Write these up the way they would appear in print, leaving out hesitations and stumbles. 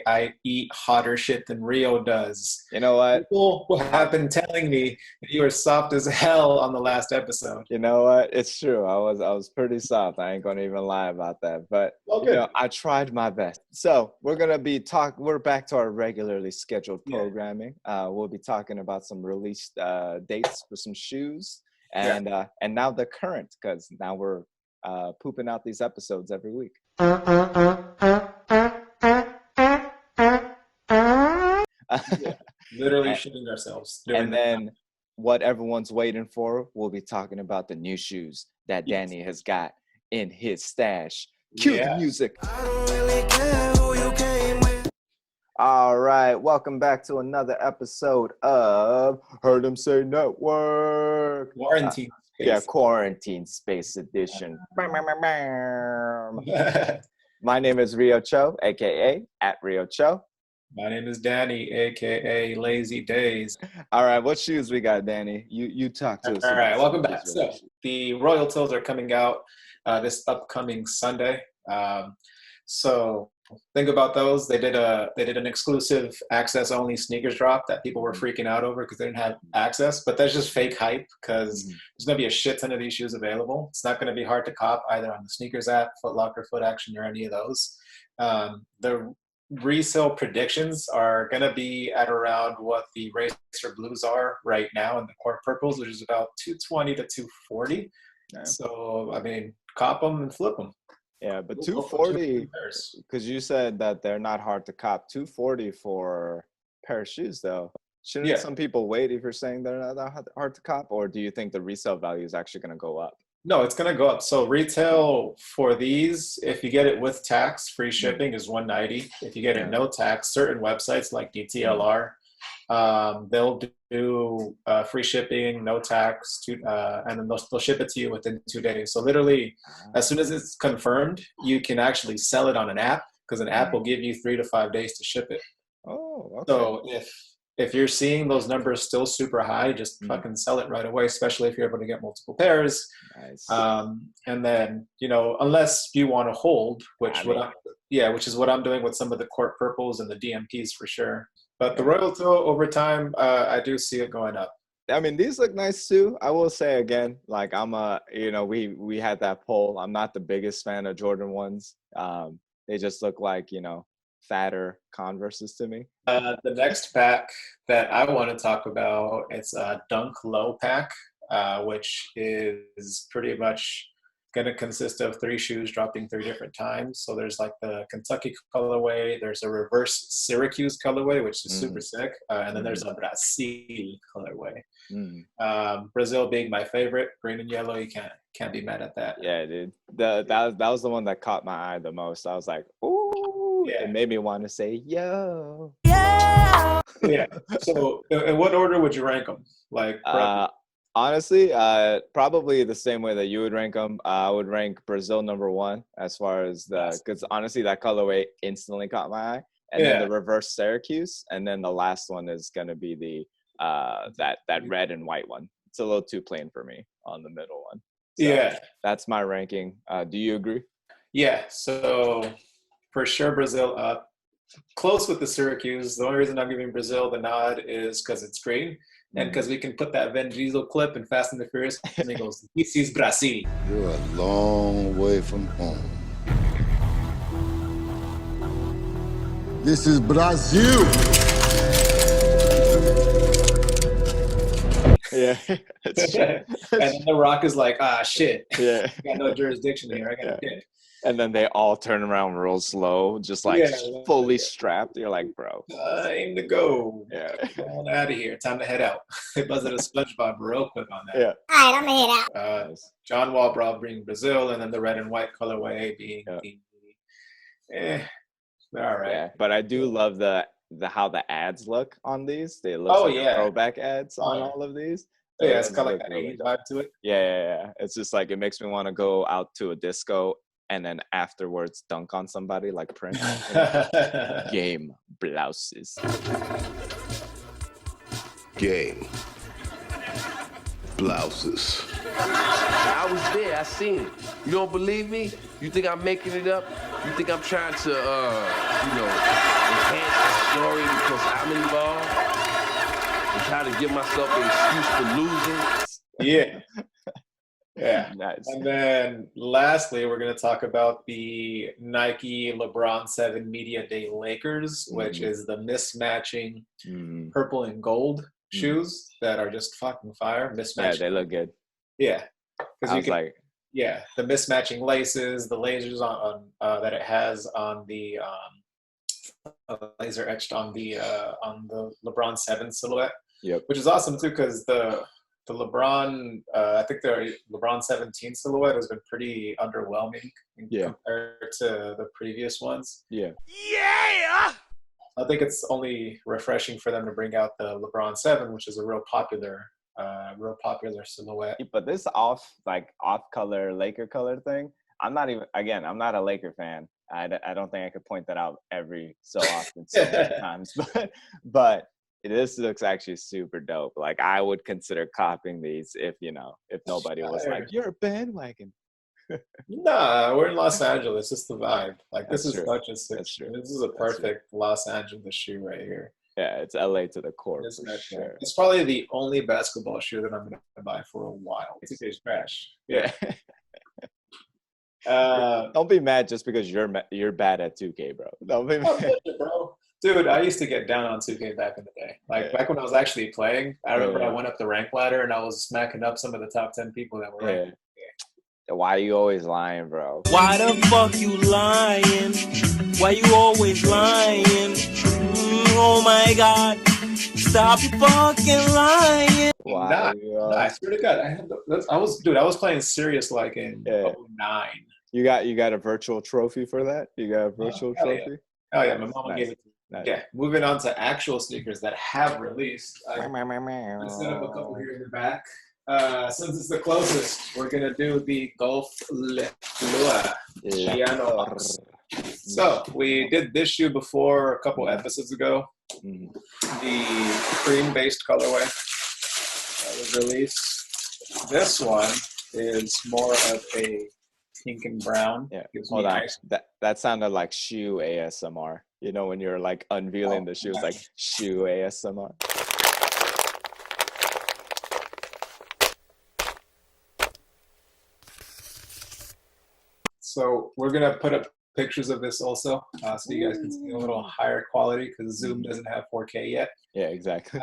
I eat hotter shit than Rio does. You know what? People have been telling me that you were soft as hell on the last episode. You know what? It's true. I was pretty soft. I ain't gonna even lie about that. But Well, you good. know, I tried my best. So we're back to our regularly scheduled programming. We'll be talking about some release dates for some shoes, and now the current, because now we're pooping out these episodes every week. Literally shitting ourselves. And then what everyone's waiting for, we'll be talking about the new shoes that Danny has got in his stash. Cue the music. I don't really care who you came with. All right, welcome back to another episode of Heard 'Em Say Network. Quarantine space. Yeah, Quarantine Space Edition. My name is Rio Cho, aka @Rio Cho. My name is Danny, aka Lazy Days. All right, what shoes we got, Danny? You talk to us. All right, welcome back. So the Royal Tills are coming out this upcoming Sunday. So think about those. They did an exclusive access only sneakers drop that people were freaking out over because they didn't have access. But that's just fake hype because there's gonna be a shit ton of these shoes available. It's not gonna be hard to cop either on the sneakers app, Foot Locker, Foot Action, or any of those. The resale predictions are going to be at around what the Racer Blues are right now, and the Court Purples, which is about $220 to $240. Yeah. So, I mean, cop them and flip them. Yeah, but $240, because you said that they're not hard to cop. $240 for a pair of shoes, though. Shouldn't some people wait if you're saying they're not that hard to cop, or do you think the resale value is actually going to go up? No, it's going to go up. So retail for these, if you get it with tax, free shipping is $190. If you get it no tax, certain websites like DTLR, they'll do free shipping, no tax, and then they'll ship it to you within 2 days. So literally, as soon as it's confirmed, you can actually sell it on an app, because an app will give you 3 to 5 days to ship it. Oh, okay. So if you're seeing those numbers still super high, just fucking sell it right away, especially if you're able to get multiple pairs. Nice. And then, unless you want to hold, which is what I'm doing with some of the Court Purples and the DMPs for sure. But the Royal Toe, over time, I do see it going up. I mean, these look nice too. I will say again, like we had that poll. I'm not the biggest fan of Jordan 1s. They just look like, fatter Converses to me. The next pack that I want to talk about, it's a Dunk Low pack, which is pretty much going to consist of 3 shoes dropping 3 different times. So there's like the Kentucky colorway, there's a reverse Syracuse colorway, which is super sick, and then there's a Brazil colorway. Brazil being my favorite, green and yellow, you can't be mad at that. Yeah, dude. That was the one that caught my eye the most. I was like, ooh. Yeah. It made me want to say, yo. Yeah. Yeah. So in what order would you rank them? Like, honestly, probably the same way that you would rank them. I would rank Brazil number 1 as far as because honestly, that colorway instantly caught my eye. And then the reverse Syracuse. And then the last one is going to be the that red and white one. It's a little too plain for me on the middle one. So that's my ranking. Do you agree? Yeah. So for sure, Brazil up. Close with the Syracuse. The only reason I'm giving Brazil the nod is because it's green and because we can put that Vin Diesel clip in Fast and the Furious and he goes, "This is Brazil." You're a long way from home. This is Brazil. Yeah. And then The Rock is like, shit. Yeah. I got no jurisdiction here. I got to pick. And then they all turn around real slow, just like fully strapped. You're like, bro. Time to go. Yeah. Going out of here. Time to head out. Buzzed a SpongeBob real quick on that. Yeah. All right, I'm going to head out. John Wall being Brazil, and then the red and white colorway being all right. Yeah, but I do love the how the ads look on these. They look like throwback ads on all of these. So yeah, it's kind of like an 80s vibe to it. Yeah. It's just like, it makes me want to go out to a disco and then afterwards dunk on somebody like Prince. Game blouses. Game blouses. I was there. I seen it. You don't believe me? You think I'm making it up? You think I'm trying to, enhance give myself an excuse for losing. Yeah. Yeah. Nice. And then lastly, we're going to talk about the Nike LeBron 7 Media Day Lakers, which is the mismatching purple and gold shoes that are just fucking fire. Yeah, they look good. Yeah. I was like, yeah, the mismatching laces, the lasers on that it has on the laser etched on the LeBron 7 silhouette. Yep. Which is awesome too, because the LeBron, I think the LeBron 17 silhouette has been pretty underwhelming compared to the previous ones. Yeah. I think it's only refreshing for them to bring out the LeBron 7, which is a real popular silhouette. But this off color Laker color thing, I'm not a Laker fan. I don't think I could point that out every so often so many times, but this looks actually super dope. Like, I would consider copying these if nobody was like, you're a bandwagon. Nah, we're in Los Angeles. It's the vibe. Like, That's this is true. such a sick That's shoe. true. This is a perfect Los Angeles shoe right here. Yeah, it's LA to the core It's for sure. It's probably the only basketball shoe that I'm going to buy for a while. It's trash. Yeah. Don't be mad just because you're bad at 2K, bro. Don't be mad. Bro. Dude, I used to get down on 2K back in the day. Back when I was actually playing, I remember I went up the rank ladder and I was smacking up some of the top 10 people that were ranked. Why you always lying, bro? Why the fuck you lying? Why you always lying? Oh my God. Stop fucking lying. Why? I swear to God, I was playing serious like in 09. You got a virtual trophy for that? You got a virtual trophy? Oh yeah, my mama gave it to me. Nice. Yeah, moving on to actual sneakers that have released. I set up a couple here in the back. Since it's the closest, we're gonna do the Golf Le Fleur Piano Box. So we did this shoe before a couple episodes ago. The cream-based colorway that was released. This one is more of a pink and brown. Yeah. Hold on. That sounded like shoe ASMR. You know, when you're like unveiling the shoes, like shoe ASMR. So we're gonna put up pictures of this also, so you guys can see a little higher quality because Zoom doesn't have 4K yet. Yeah, exactly.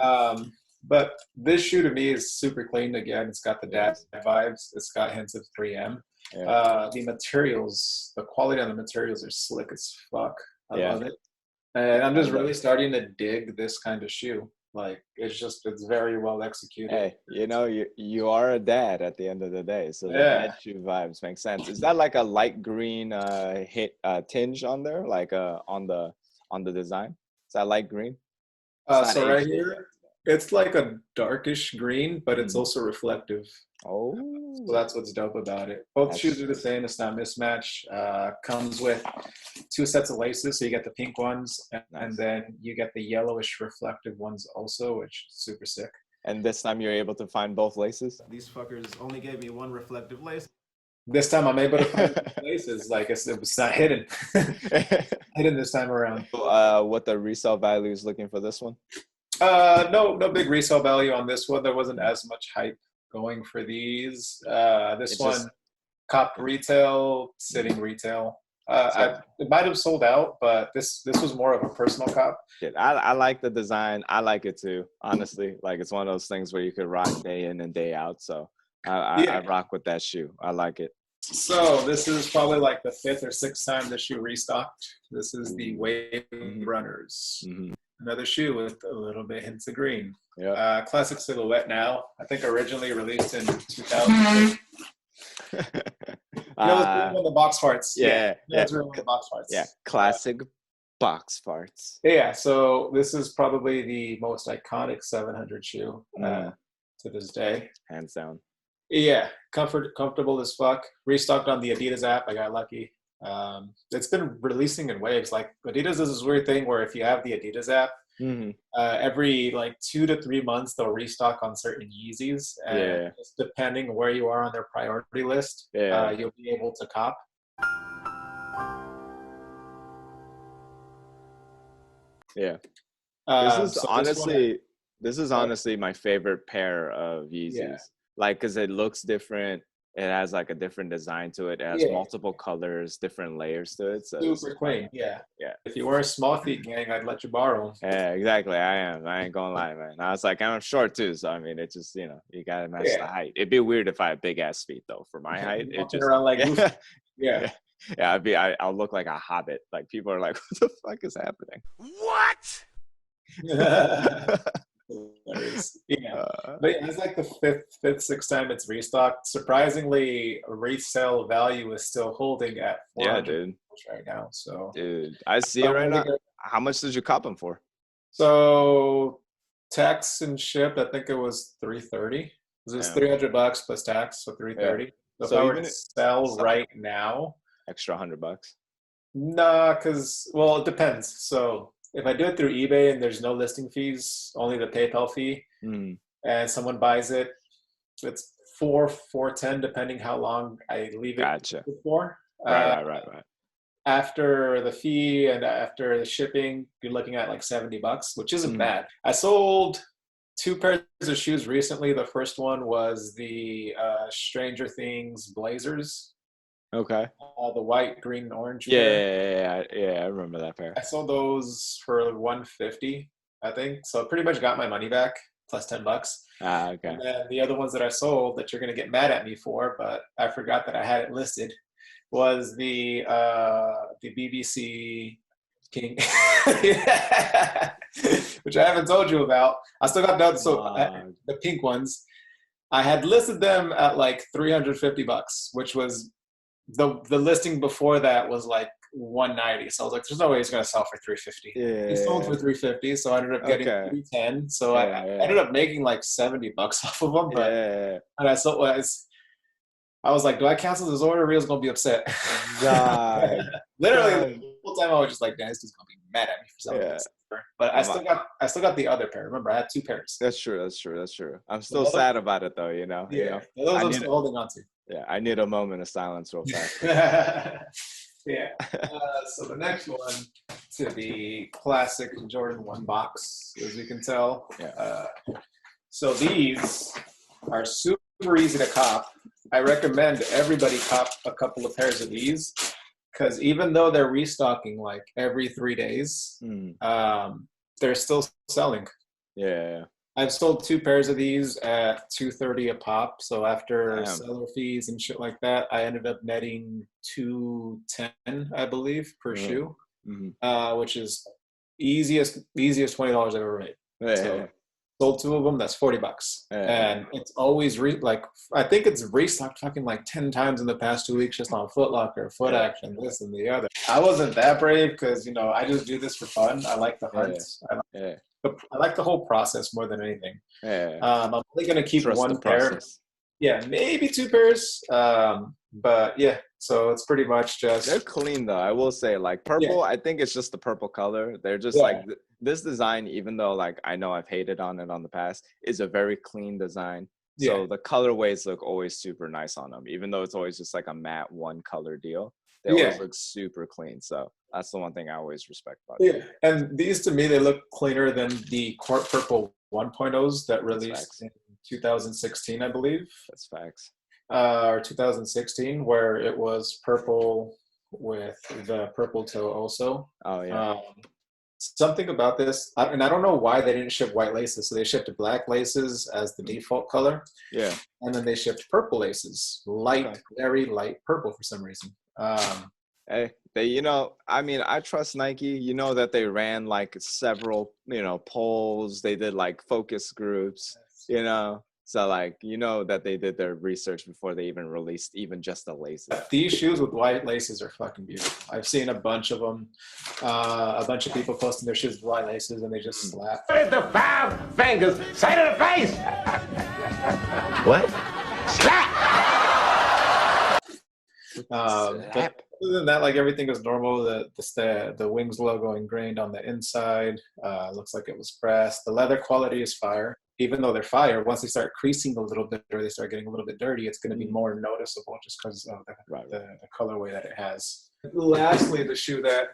But this shoe to me is super clean. Again, it's got the dad vibes. It's got hints of 3M. The materials, the quality on the materials are slick as fuck. I love it. And I'm just really starting to dig this kind of shoe. Like, it's very well executed. Hey, you are a dad at the end of the day, so the dad shoe vibes make sense. Is that like a light green tinge on there, like on the design? Is that light green? So right here, it's like a darkish green, but it's also reflective. Oh, so that's what's dope about it. Both shoes are the same. It's not mismatch. Comes with 2 sets of laces, so you get the pink ones, and then you get the yellowish reflective ones also, which is super sick. And this time you're able to find both laces? These fuckers only gave me 1 reflective lace. This time I'm able to find laces. Like, it was not hidden. Hidden this time around. What the resale value is looking for this one? No big resale value on this one. There wasn't as much hype going for these. This one, copped retail, sitting retail. It might have sold out, but this was more of a personal cop. Yeah, I like the design. I like it too, honestly. Like, it's one of those things where you could rock day in and day out. So I rock with that shoe. I like it. So this is probably like the 5th or 6th time the shoe restocked. This is the Wave Runners. Another shoe with a little bit hints of green. Yeah. Classic silhouette now. I think originally released in 2008. On the box farts. Yeah. It's really the box farts. Yeah. Classic box farts. Yeah. So this is probably the most iconic 700 shoe to this day. Hands down. Yeah. Comfortable as fuck. Restocked on the Adidas app. I got lucky. It's been releasing in waves. Like, Adidas is this weird thing where if you have the Adidas app, every like 2 to 3 months they'll restock on certain Yeezys, and just depending where you are on their priority list, you'll be able to cop. This is honestly This is honestly my favorite pair of Yeezys. Yeah. Like, because it looks different. It has like a different design to it. It has multiple colors, different layers to it. So super clean. Yeah. Yeah. If you were a small feet gang, I'd let you borrow them. Yeah, exactly. I am. I ain't gonna lie, man. I was like, I'm short too, so I mean, it just, you know, you gotta match the height. It'd be weird if I had big ass feet though. For my height, it just around like yeah. I'll look like a hobbit. Like people are like, what the fuck is happening? What? Yeah, but it's like the fifth, sixth time it's restocked. Surprisingly, resale value is still holding at $400 right now. So, dude, I see it right now. How much did you cop them for? So, tax and ship, I think it was $330. It's $300 plus tax, so $330. So if I were to sell right now, extra $100. Nah, because it depends. So if I do it through eBay and there's no listing fees, only the PayPal fee, and someone buys it, it's $410 depending how long I leave it for. Right. After the fee and after the shipping, you're looking at like $70, which isn't bad. I sold 2 pairs of shoes recently. The first one was the Stranger Things Blazers. Okay. The white, green, and orange. Yeah, I remember that pair. I sold those for $150, I think. So pretty much got my money back plus $10. Okay. And then the other ones that I sold that you're gonna get mad at me for, but I forgot that I had it listed, was the BBC King, which I haven't told you about. I still got the pink ones. I had listed them at like $350, which was the listing before that was like $190. So I was like, there's no way he's gonna sell for $350. He sold for $350, so I ended up getting $310. So I ended up making like $70 off of them. But and I was like, do I cancel this order? Real's gonna be upset. Literally the whole time I was just like, this dude's gonna be mad at me for selling this. But I still got the other pair. Remember, I had 2 pairs. That's true. I'm still sad about it though, you know. Yeah, those I'm still holding on to. Yeah, I need a moment of silence real fast. Yeah. So the next one to the classic Jordan 1 box, as you can tell. So these are super easy to cop. I recommend everybody cop a couple of pairs of these, because even though they're restocking like every 3 days, they're still selling. Yeah. I've sold 2 pairs of these at $230 a pop. So after seller fees and shit like that, I ended up netting $210, I believe, per shoe, which is easiest $20 I've ever made. So sold 2 of them. That's $40, and it's always I think it's restocked fucking like 10 times in the past 2 weeks just on Foot Locker, Foot Action, this and the other. I wasn't that brave because I just do this for fun. I like the hunts. I like the whole process more than anything. I'm only gonna keep one pair. Yeah, maybe 2 pairs. But yeah, so it's pretty much just. They're clean though. I will say, like purple. I think it's just the purple color. They're just like this design. Even though like I know I've hated on it on the past, is a very clean design. So the colorways look always super nice on them, even though it's always just like a matte 1 color deal. They always look super clean. So that's the one thing I always respect about it. Yeah, and these to me, they look cleaner than the Court Purple 1.0s that released in 2016, I believe. That's facts. Or 2016, where it was purple with the purple toe also. Oh, yeah. Something about this, and I don't know why they didn't ship white laces. So they shipped black laces as the default color. Yeah. And then they shipped purple laces, very light purple for some reason. Hey, they, I mean, I trust Nike. That they ran like several, polls. They did like focus groups, So like, that they did their research before they even released even just the laces. These shoes with white laces are fucking beautiful. I've seen a bunch of them. A bunch of people posting their shoes with white laces and they just slap. With the 5 fingers, say to the face. What? Slap. But other than that, like everything was normal. The Wings logo ingrained on the inside. Looks like it was pressed. The leather quality is fire. Even though they're fire, once they start creasing a little bit or they start getting a little bit dirty, it's going to be more noticeable just because of the colorway that it has. Lastly, the shoe that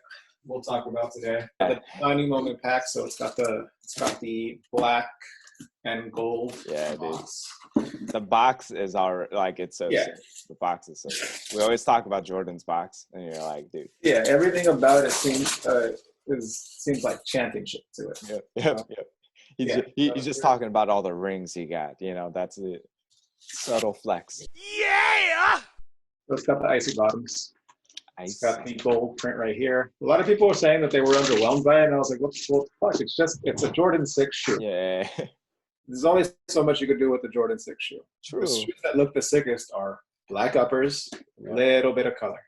we'll talk about today. The defining moment pack. So it's got the black and gold. Yeah, box. dude. The box is it's so sick. The box is so sick. We always talk about Jordan's box, and you're like, dude. Yeah, everything about it seems like championship to it. Yep. He's just talking about all the rings he got. You know, that's a subtle flex. Yeah! So it's got the icy bottoms. It's got the gold print right here. A lot of people were saying that they were underwhelmed by it, and I was like, what the fuck? It's a Jordan 6 shoe. Yeah. There's only so much you could do with the Jordan 6 shoe. True. The shoes that look the sickest are black uppers, little bit of color.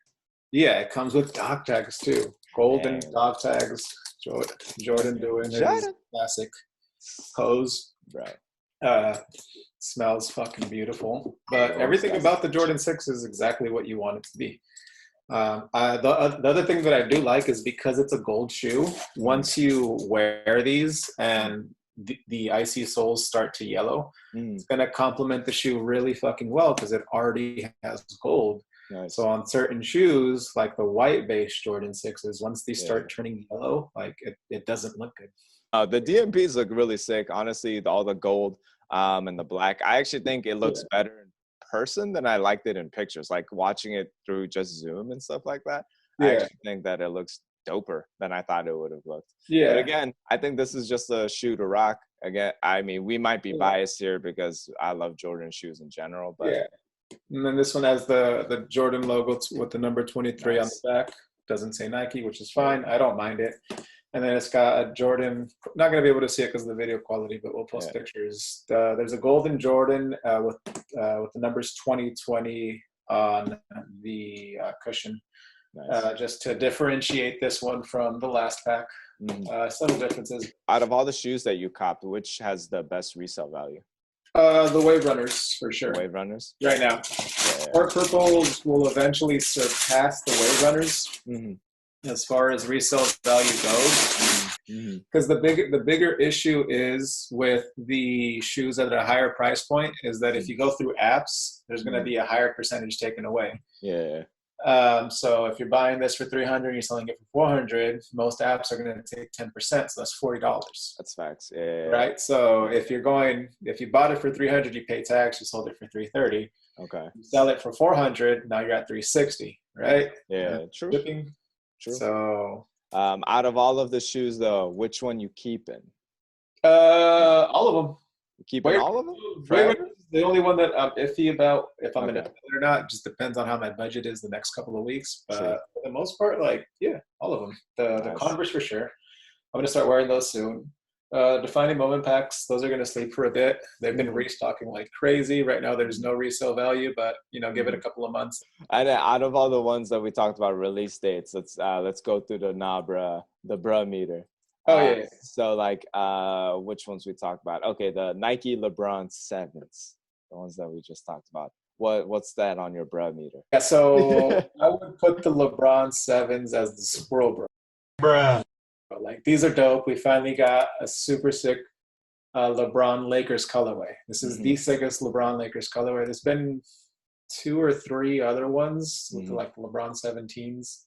Yeah, it comes with dog tags too. Golden dog tags. Jordan doing his classic pose. Right. Smells fucking beautiful. But everything about the Jordan 6 is exactly what you want it to be. The other thing that I do like is because it's a gold shoe, once you wear these and the icy soles start to yellow, it's going to complement the shoe really fucking well because it already has gold. Nice. So on certain shoes, like the white base Jordan 6s, once they start turning yellow, like it doesn't look good. The DMPs look really sick. Honestly, all the gold and the black. I actually think it looks better in person than I liked it in pictures. Like watching it through just Zoom and stuff like that. I actually think that it looks doper than I thought it would have looked. Yeah. But again, I think this is just a shoe to rock. Again, I mean, we might be biased here because I love Jordan shoes in general, but and then this one has the Jordan logo with the number 23 on the back. Doesn't say Nike, which is fine. I don't mind it. And then it's got a Jordan. Not going to be able to see it because of the video quality, but we'll post pictures. There's a golden Jordan with the numbers 2020 on the cushion. Nice. Just to differentiate this one from the last pack. Subtle differences. Out of all the shoes that you copped, which has the best resale value? The Wave Runners, for sure. Wave Runners? Right now. Or Purples will eventually surpass the Wave Runners as far as resale value goes. Because the bigger issue is with the shoes at a higher price point is that if you go through apps, there's going to be a higher percentage taken away. Yeah. So if you're buying this for $300, you're selling it for $400. Most apps are going to take 10%, so that's $40. That's facts. Yeah. Right. So if you bought it for $300, you pay tax. You sold it for $330. Okay. You sell it for $400. Now you're at $360. Right. Yeah. True. Shipping. True. So out of all of the shoes, though, which one you keeping? All of them. You keeping all of them? The only one that I'm iffy about if I'm going to do it or not just depends on how my budget is the next couple of weeks. But for the most part, all of them. The Converse for sure. I'm going to start wearing those soon. Defining moment packs, those are going to sleep for a bit. They've been restocking like crazy. Right now, there's no resale value, but give it a couple of months. And out of all the ones that we talked about release dates, let's go through the bra meter. So which ones we talked about? Okay, the Nike LeBron 7s, the ones that we just talked about. What's that on your bra meter? Yeah, so I would put the LeBron 7s as the squirrel bra. Like these are dope. We finally got a super sick LeBron Lakers colorway. This is the sickest LeBron Lakers colorway. There's been 2 or 3 other ones with like LeBron 17s.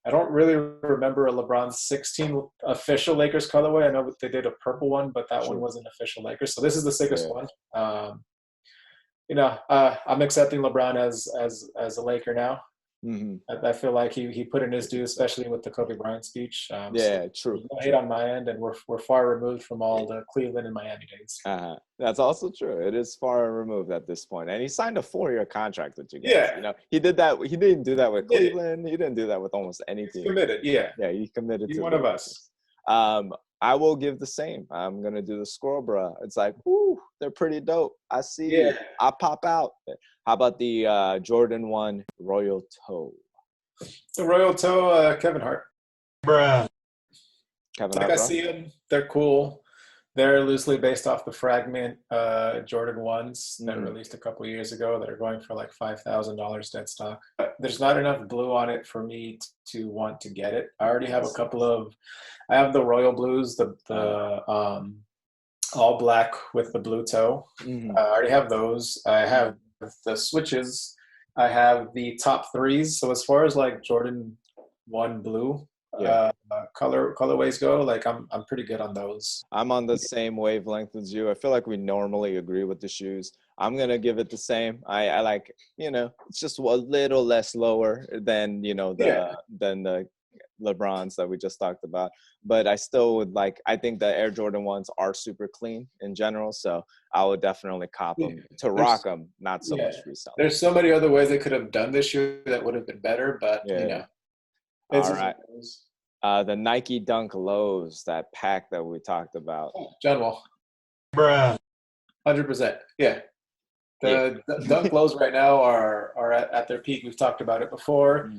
I don't really remember a LeBron 16 official Lakers colorway. I know they did a purple one, but that one wasn't official Lakers. So this is the sickest one. I'm accepting LeBron as a Laker now. I feel like he put in his due, especially with the Kobe Bryant speech. True. No hate on my end, and we're far removed from all the Cleveland and Miami days. That's also true. It is far removed at this point, and he signed a 4-year contract with you guys. Yeah, he did that. He didn't do that with Cleveland. He didn't do that with almost any team. He's committed. Yeah, he committed. He's one of us. I will give the same. I'm gonna do the squirrel bra. It's like, whoo, they're pretty dope. I see. Yeah. I pop out. How about the Jordan 1 Royal Toe? The Royal Toe, Kevin Hart. Kevin Hart. I see them. They're cool. They're loosely based off the Fragment Jordan 1s that released a couple years ago that are going for like $5,000 dead stock. But there's not enough blue on it for me to want to get it. I already have a couple of – I have the Royal Blues, the all black with the blue toe. I already have those. I have the switches. I have the top 3s. So as far as like Jordan 1 blue, colorways go, like I'm pretty good on those. I'm on the same wavelength as you. I feel like we normally agree with the shoes. I'm gonna give it the same. I like, you know, it's just a little less lower than, you know, than the Lebrons that we just talked about, but I still would like, I think the Air Jordan ones are super clean in general, so I would definitely cop them to rock them, not so much resell. There's so many other ways they could have done this year that would have been better, but you know. All right. The Nike Dunk Lows, that pack that we talked about. John Wall. Bruh. 100%. Yeah. The Dunk Lows right now are at their peak. We've talked about it before.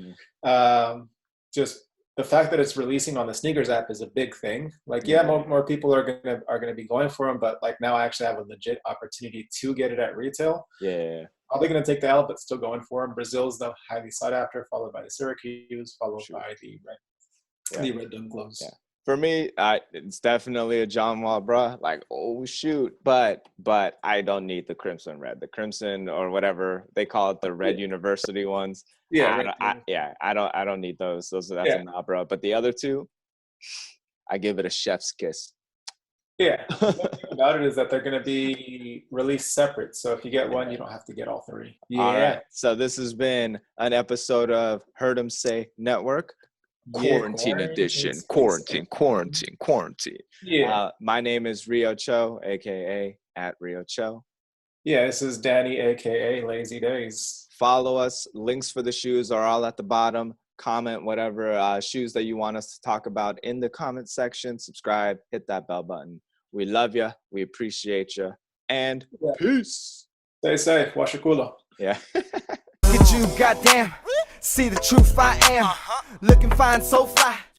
Just the fact that it's releasing on the sneakers app is a big thing. Like, more people are gonna be going for them, but like now I actually have a legit opportunity to get it at retail. Yeah. Probably gonna take the L, but still going for them. Brazil's the highly sought after, followed by the Syracuse, followed by the red Dunk Lows. Yeah. For me, it's definitely a John Wall, bruh. Like, oh shoot, but I don't need the crimson red, the crimson or whatever they call it, the red university ones. I don't need those. That's a nah, bro. But the other two, I give it a chef's kiss. Yeah. The thing about it is that they're going to be released separate. So if you get one, you don't have to get all three. Yeah. All right. So this has been an episode of Heard 'Em Say Network. Quarantine edition. Quarantine. Yeah. My name is Rio Cho, aka @RioCho. Yeah, this is Danny, aka Lazy Days. Follow us. Links for the shoes are all at the bottom. Comment whatever shoes that you want us to talk about in the comment section. Subscribe. Hit that bell button. We love you. We appreciate you. And peace. Stay safe. Wash your culo. Yeah. Look at you, goddamn. See the truth I am. Looking fine, so fly.